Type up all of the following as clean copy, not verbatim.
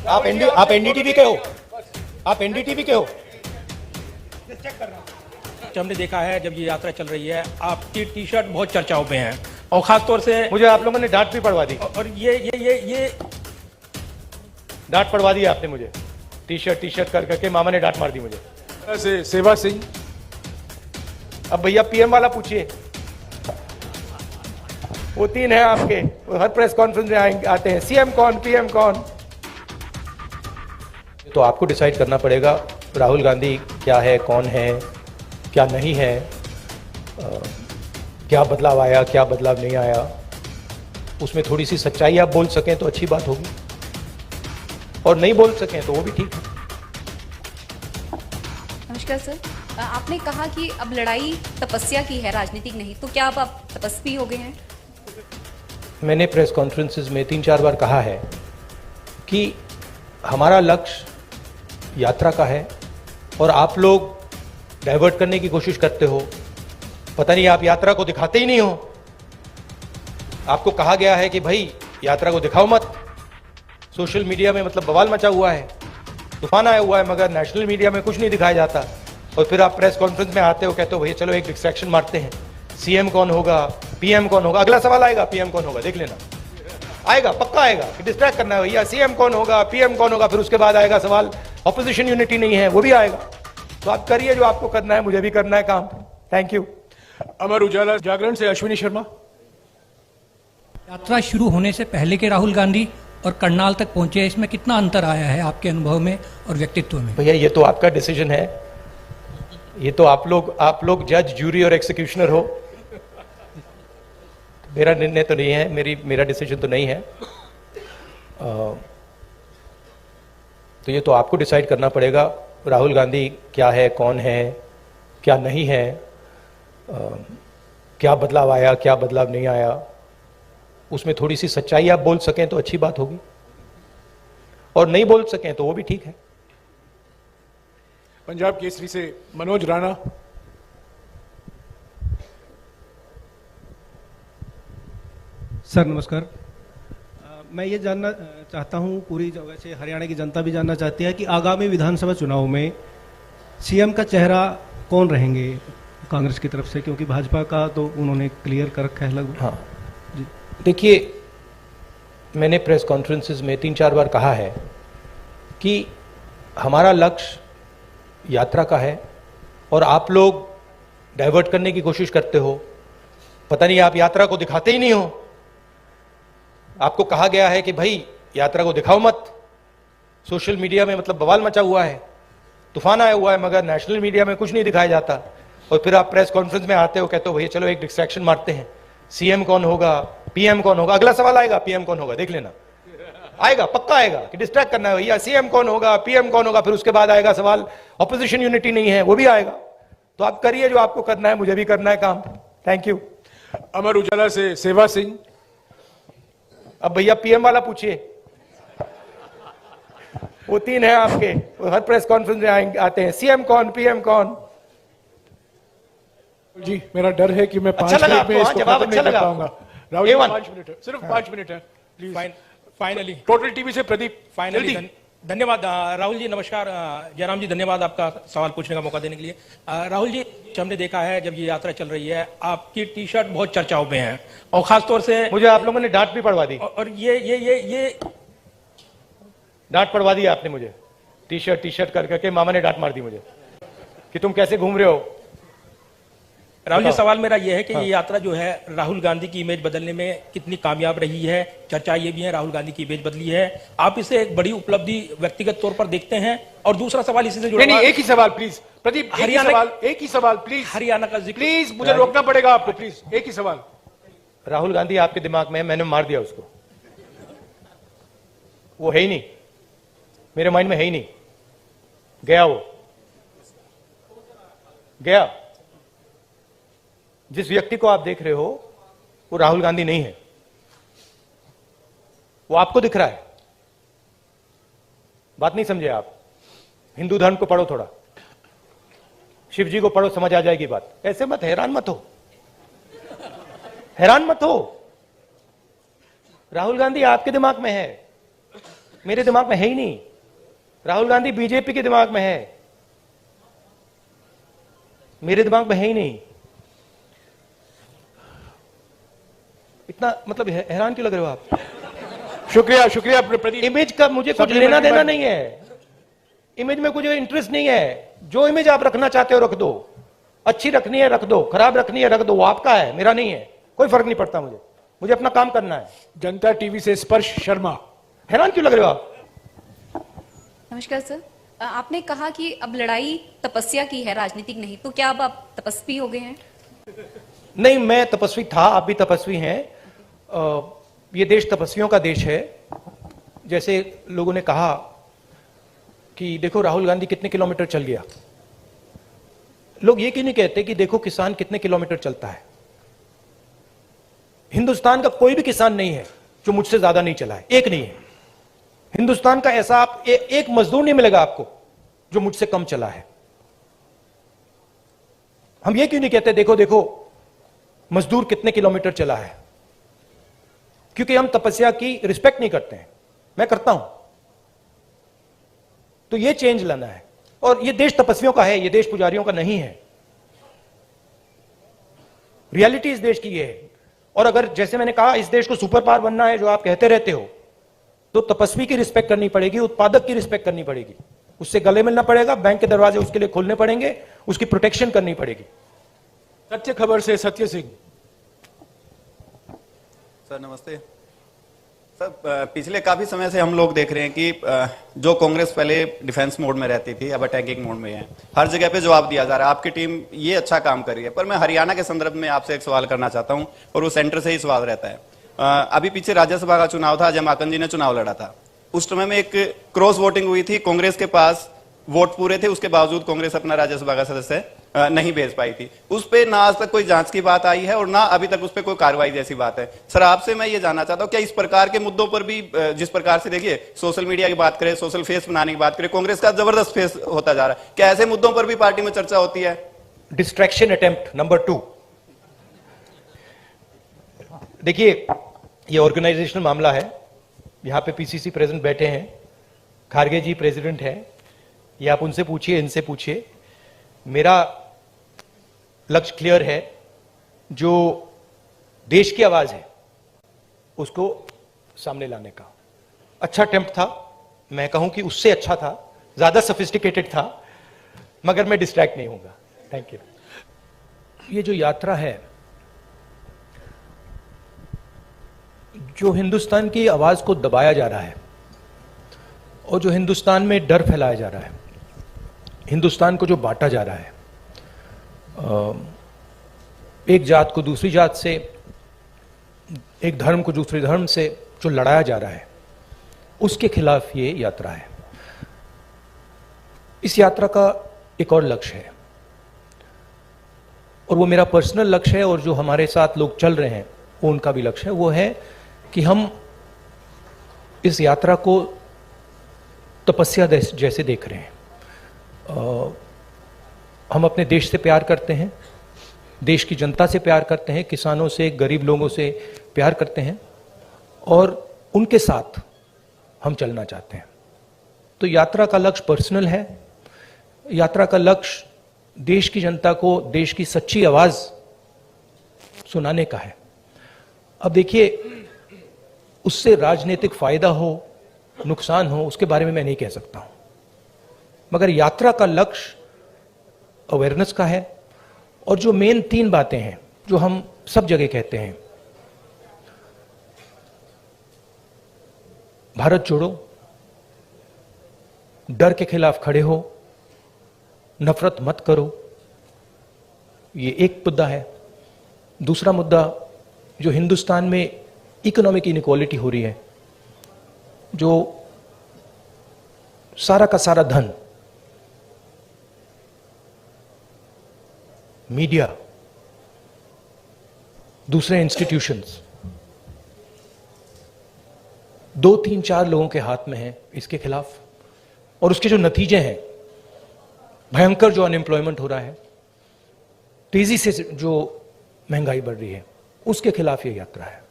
आप एनडीटीवी के हो, आप एनडीटीवी के हो। हमने देखा है जब ये यात्रा चल रही है आपकी टी शर्ट बहुत चर्चाओं में है और खास तौर से मुझे आप लोगों ने डांट भी पड़वा दी, और ये डांट पड़वा दी आपने मुझे। टी शर्ट कर करके मामा ने डांट मार दी मुझे। से सेवा सिंह। अब भैया पीएम वाला पूछिए, वो तीन है आपके, वो हर प्रेस कॉन्फ्रेंस में आते हैं, सीएम कौन पीएम कौन। तो आपको डिसाइड करना पड़ेगा राहुल गांधी क्या है, कौन है, क्या नहीं है, क्या बदलाव आया, क्या बदलाव नहीं आया। उसमें थोड़ी सी सच्चाई आप बोल सकें तो अच्छी बात होगी, और नहीं बोल सकें तो वो भी ठीक है। नमस्कार सर, आपने कहा कि अब लड़ाई तपस्या की है, राजनीतिक नहीं, तो क्या अब आप तपस्वी हो गए हैं? मैंने प्रेस कॉन्फ्रेंसेस में 3-4 बार कहा है कि हमारा लक्ष्य यात्रा का है और आप लोग डाइवर्ट करने की कोशिश करते हो। पता नहीं आप यात्रा को दिखाते ही नहीं हो। आपको कहा गया है कि भाई यात्रा को दिखाओ मत। सोशल मीडिया में मतलब बवाल मचा हुआ है, तूफान आया हुआ है, मगर नेशनल मीडिया में कुछ नहीं दिखाया जाता। और फिर आप प्रेस कॉन्फ्रेंस में आते हो, कहते हो भैया चलो एक डिस्ट्रैक्शन मारते हैं, सीएम कौन होगा, पीएम कौन होगा। अगला सवाल आएगा पीएम कौन होगा, देख लेना, आएगा, पक्का आएगा कि डिस्ट्रैक्ट करना है भैया, सीएम कौन होगा, पीएम कौन होगा। फिर उसके बाद आएगा सवाल ऑपोजिशन यूनिटी नहीं है, वो भी आएगा। तो आप करिए जो आपको करना है, मुझे भी करना है काम। Thank you. अमर उजाला जागरण से अश्विनी शर्मा। यात्रा शुरू होने से पहले के राहुल गांधी और करनाल तक पहुंचे, इसमें कितना अंतर आया है आपके अनुभव में और व्यक्तित्व में? भैया ये तो आपका डिसीजन है, ये तो आप लोग जज, जूरी और एक्सिक्यूशनर हो। मेरा निर्णय तो नहीं है, मेरा डिसीजन तो नहीं है। तो ये तो आपको डिसाइड करना पड़ेगा राहुल गांधी क्या है, कौन है, क्या नहीं है, क्या बदलाव आया, क्या बदलाव नहीं आया। उसमें थोड़ी सी सच्चाई आप बोल सकें तो अच्छी बात होगी, और नहीं बोल सकें तो वो भी ठीक है। पंजाब केसरी से मनोज राणा। सर नमस्कार। मैं ये जानना चाहता हूँ, पूरी जगह से हरियाणा की जनता भी जानना चाहती है कि आगामी विधानसभा चुनाव में सीएम का चेहरा कौन रहेंगे कांग्रेस की तरफ से, क्योंकि भाजपा का तो उन्होंने क्लियर कर रखा है लगभग। हाँ देखिए, मैंने प्रेस कॉन्फ्रेंसेस में 3-4 बार कहा है कि हमारा लक्ष्य यात्रा का है और आप लोग डाइवर्ट करने की कोशिश करते हो। पता नहीं आप यात्रा को दिखाते ही नहीं हो। आपको कहा गया है कि भाई यात्रा को दिखाओ मत। सोशल मीडिया में मतलब बवाल मचा हुआ है, तूफान आया हुआ है, मगर नेशनल मीडिया में कुछ नहीं दिखाया जाता। और फिर आप प्रेस कॉन्फ्रेंस में आते हो, कहते हो भैया चलो एक डिस्ट्रैक्शन मारते हैं, सीएम कौन होगा, पीएम कौन होगा। अगला सवाल आएगा पीएम कौन होगा, देख लेना, आएगा, पक्का आएगा कि डिस्ट्रैक्ट करना है भैया, सीएम कौन होगा, पीएम कौन होगा। फिर उसके बाद आएगा सवाल ऑपोजिशन यूनिटी नहीं है, वो भी आएगा। तो आप करिए जो आपको करना है, मुझे भी करना है काम। Thank you. अमर उजाला से सेवा सिंह। अब भैया पीएम वाला पूछिए, वो तीन है आपके, वो हर प्रेस कॉन्फ्रेंस में आते हैं, सीएम कौन पीएम कौन। जी मेरा डर है कि मैं 5 अच्छा लगा मिनट में आपको? इसको जवाब खत्म अच्छा नहीं कर लगा पाऊंगा। आपको? राहुल जी, A1 5 मिनट है, सिर्फ 5 मिनट है प्लीज। फाइनली टोटल टीवी से प्रदीप फाइनली धन्यवाद राहुल जी। नमस्कार जयराम जी, धन्यवाद आपका सवाल पूछने का मौका देने के लिए। राहुल जी, हमने देखा है जब ये यात्रा चल रही है आपकी टी शर्ट बहुत चर्चाओं में है और खास तौर से मुझे आप लोगों ने डांट भी पड़वा दी, और ये डांट पड़वा दी आपने मुझे। टी शर्ट कर करके मामा ने डांट मार दी मुझे कि तुम कैसे घूम रहे हो। राहुल जी, सवाल मेरा यह है कि ये यात्रा जो है राहुल गांधी की इमेज बदलने में कितनी कामयाब रही है? चर्चा ये भी है राहुल गांधी की इमेज बदली है, आप इसे एक बड़ी उपलब्धि व्यक्तिगत तौर पर देखते हैं? और दूसरा सवाल इसी से जुड़ा नहीं, एक ही सवाल प्लीज प्रदीप, एक ही सवाल प्लीज। हरियाणा का जिक्र, प्लीज मुझे रोकना पड़ेगा आपको, प्लीज एक ही सवाल। राहुल गांधी आपके दिमाग में है, मैंने मार दिया उसको, वो है ही नहीं मेरे माइंड में, है ही नहीं, गया, वो गया। जिस व्यक्ति को आप देख रहे हो वो राहुल गांधी नहीं है, वो आपको दिख रहा है। बात नहीं समझे आप? हिंदू धर्म को पढ़ो थोड़ा, शिव जी को पढ़ो, समझ आ जाएगी बात। ऐसे मत, हैरान मत हो, हैरान मत हो। राहुल गांधी आपके दिमाग में है, मेरे दिमाग में है ही नहीं। राहुल गांधी बीजेपी के दिमाग में है, मेरे दिमाग में है ही नहीं। इतना मतलब हैरान क्यों लग रहे हो आप? शुक्रिया शुक्रिया प्रदीप। इमेज का मुझे कुछ लेना देना नहीं है, इमेज में कुछ इंटरेस्ट नहीं है। जो इमेज आप रखना चाहते हो रख दो, अच्छी रखनी है रख दो, खराब रखनी है रख दो, वो आपका है मेरा नहीं है, कोई फर्क नहीं पड़ता मुझे, मुझे अपना काम करना है। जनता टीवी से स्पर्श शर्मा। हैरान क्यों लग रहे हो आप? नमस्कार सर, आपने कहा कि अब लड़ाई तपस्या की है, राजनीतिक नहीं, तो क्या अब आप तपस्वी हो गए हैं? नहीं, मैं तपस्वी था, आप भी तपस्वी हैं। ये देश तपस्वियों का देश है। जैसे लोगों ने कहा कि देखो राहुल गांधी कितने किलोमीटर चल गया, लोग ये क्यों नहीं कहते कि देखो किसान कितने किलोमीटर चलता है? हिंदुस्तान का कोई भी किसान नहीं है जो मुझसे ज्यादा नहीं चला है, एक नहीं है। हिंदुस्तान का ऐसा आप एक मजदूर नहीं मिलेगा आपको जो मुझसे कम चला है। हम ये क्यों नहीं कहते देखो देखो मजदूर कितने किलोमीटर चला है? क्योंकि हम तपस्या की रिस्पेक्ट नहीं करते हैं, मैं करता हूं। तो ये चेंज लाना है, और ये देश तपस्वियों का है, ये देश पुजारियों का नहीं है। रियलिटी इस देश की ये है। और अगर जैसे मैंने कहा इस देश को सुपर पावर बनना है जो आप कहते रहते हो, तो तपस्वी की रिस्पेक्ट करनी पड़ेगी, उत्पादक की रिस्पेक्ट करनी पड़ेगी, उससे गले मिलना पड़ेगा, बैंक के दरवाजे उसके लिए खोलने पड़ेंगे, उसकी प्रोटेक्शन करनी पड़ेगी। सत्य खबर से सत्य सिंह। सर नमस्ते सर। पिछले काफी समय से हम लोग देख रहे हैं कि जो कांग्रेस पहले डिफेंस मोड में रहती थी अब अटैकिंग मोड में है। हर जगह पे जवाब दिया जा रहा है, आपकी टीम ये अच्छा काम कर रही है। पर मैं हरियाणा के संदर्भ में आपसे एक सवाल करना चाहता हूं, और वो सेंटर से ही सवाल रहता है। अभी पीछे राज्यसभा का चुनाव था, अजय माकन जी ने चुनाव लड़ा था। उस समय में एक क्रॉस वोटिंग हुई थी, कांग्रेस के पास वोट पूरे थे, उसके बावजूद कांग्रेस अपना राज्यसभा का सदस्य नहीं भेज पाई थी। उस पे ना आज तक कोई जांच की बात आई है और ना अभी तक उस पे कोई कार्रवाई जैसी बात है। सर आपसे मैं ये जानना चाहता हूं, क्या इस प्रकार के मुद्दों पर भी, जिस प्रकार से देखिए सोशल मीडिया की बात करें, सोशल फेस बनाने की बात करें, कांग्रेस का जबरदस्त फेस होता जा रहा है, क्या ऐसे मुद्दों पर भी पार्टी में चर्चा होती है? Distraction attempt number 2। देखिए ये ऑर्गेनाइजेशनल मामला है, यहां पे पीसीसी प्रेसिडेंट बैठे हैं, खारगे जी प्रेसिडेंट हैं, ये आप उनसे पूछिए, इनसे पूछिए। मेरा लक्ष्य क्लियर है, जो देश की आवाज है उसको सामने लाने का। अच्छा अटेम्प्ट था, मैं कहूं कि उससे अच्छा था, ज्यादा सोफिस्टिकेटेड था, मगर मैं डिस्ट्रैक्ट नहीं होऊंगा। Thank you. ये जो यात्रा है, जो हिंदुस्तान की आवाज को दबाया जा रहा है और जो हिंदुस्तान में डर फैलाया जा रहा है, हिंदुस्तान को जो बांटा जा रहा है, एक जात को दूसरी जात से, एक धर्म को दूसरे धर्म से जो लड़ाया जा रहा है, उसके खिलाफ ये यात्रा है। इस यात्रा का एक और लक्ष्य है, और वो मेरा पर्सनल लक्ष्य है, और जो हमारे साथ लोग चल रहे हैं वो उनका भी लक्ष्य है। वो है कि हम इस यात्रा को तपस्या जैसे देख रहे हैं। हम अपने देश से प्यार करते हैं, देश की जनता से प्यार करते हैं, किसानों से, गरीब लोगों से प्यार करते हैं, और उनके साथ हम चलना चाहते हैं। तो यात्रा का लक्ष्य पर्सनल है, यात्रा का लक्ष्य देश की जनता को देश की सच्ची आवाज सुनाने का है। अब देखिए, उससे राजनीतिक फायदा हो, नुकसान हो, उसके बारे में मैं नहीं कह सकता हूं, मगर यात्रा का लक्ष्य अवेयरनेस का है। और जो मेन 3 बातें हैं जो हम सब जगह कहते हैं, भारत जोड़ो, डर के खिलाफ खड़े हो, नफरत मत करो, ये एक मुद्दा है। दूसरा मुद्दा, जो हिंदुस्तान में इकोनॉमिक इनइक्वालिटी हो रही है, जो सारा का सारा धन मीडिया, दूसरे इंस्टीट्यूशंस 2, 3, 4 लोगों के हाथ में है, इसके खिलाफ। और उसके जो नतीजे हैं, भयंकर जो अनएम्प्लॉयमेंट हो रहा है, तेजी से जो महंगाई बढ़ रही है, उसके खिलाफ ये यात्रा है।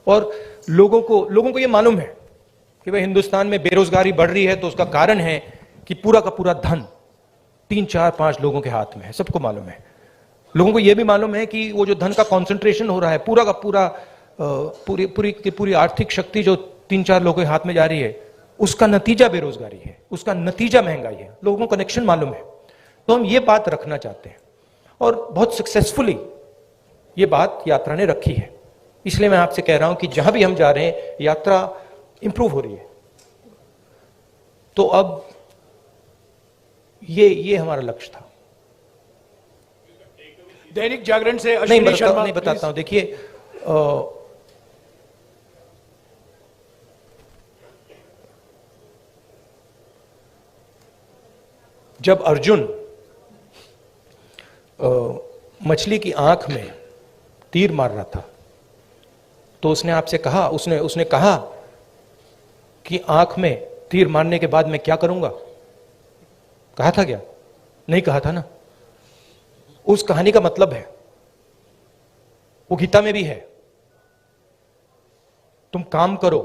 और लोगों को ये मालूम है कि भाई हिंदुस्तान में बेरोजगारी बढ़ रही है तो उसका कारण है कि पूरा का पूरा धन 3, 4, 5 लोगों के हाथ में है, सबको मालूम है। लोगों को यह भी मालूम है कि वो जो धन का कंसंट्रेशन हो रहा है, पूरा का पूरा पूरी आर्थिक शक्ति जो 3, 4 लोगों के हाथ में जा रही है, उसका नतीजा बेरोजगारी है, उसका नतीजा महंगाई है। लोगों को कनेक्शन मालूम है। तो हम ये बात रखना चाहते हैं और बहुत सक्सेसफुली ये बात यात्रा ने रखी है। इसलिए मैं आपसे कह रहा हूं कि जहां भी हम जा रहे हैं यात्रा इंप्रूव हो रही है। तो अब ये हमारा लक्ष्य था। दैनिक जागरण से नहीं अश्विनी शर्मा, नहीं बताता हूं। देखिए, जब अर्जुन मछली की आंख में तीर मार रहा था तो उसने आपसे कहा, उसने कहा कि आंख में तीर मारने के बाद मैं क्या करूंगा? कहा था क्या? नहीं कहा था ना। उस कहानी का मतलब है, वो गीता में भी है, तुम काम करो